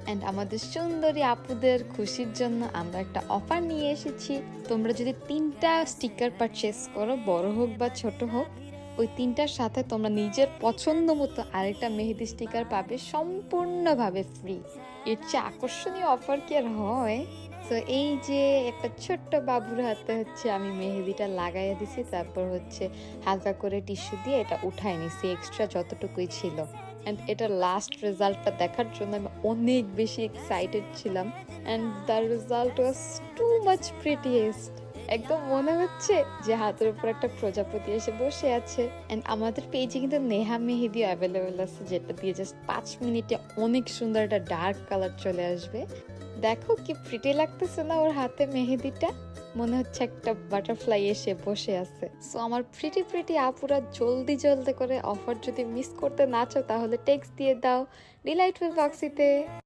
And আমাদের সুন্দরী আপুদের খুশির জন্য আমরা একটা অফার নিয়ে এসেছি। তোমরা যদি 3টা স্টিকার পারচেস করো, বড় হোক বা ছোট হোক, ওই 3টার সাথে তোমরা নিজের পছন্দ মতো আরেকটা মেহেদি স্টিকার পাবে সম্পূর্ণভাবে ফ্রি। এর চেয়ে আকর্ষণীয় অফার কি আর হয়? তো এই যে একটা ছোট্ট বাবুর হাতে হচ্ছে আমি মেহেদিটা লাগাইয়া দিছি, তারপর হচ্ছে হালকা করে টিস্যু দিয়ে এটা উঠাই নিছি এক্সট্রা যতটুকুই ছিল। অ্যান্ড এটার লাস্ট রেজাল্টটা দেখার জন্য আমি অনেক বেশি এক্সাইটেড ছিলাম। And the result was too much prettiest. একদম মনে হচ্ছে যে হাতের উপর একটা প্রজাপতি এসে বসে আছে। অ্যান্ড আমাদের পেজে কিন্তু নেহা মেহেদি অ্যাভেলেবেল আছে, যেটা দিয়ে জাস্ট 5 মিনিটে অনেক সুন্দর একটা ডার্ক কালার চলে আসবে। দেখো কি প্রিটি লাগতেছে না ওর হাতে মেহেদিটা? মনে হচ্ছে একটা বাটারফ্লাই এসে বসে আছে। সো আমার প্রিটি প্রিটি আপুরা, জলদি জলদি করে অফার যদি মিস করতে না চাও তাহলে টেক্সট দিয়ে দাও ডিলাইটফুল বক্সিতে।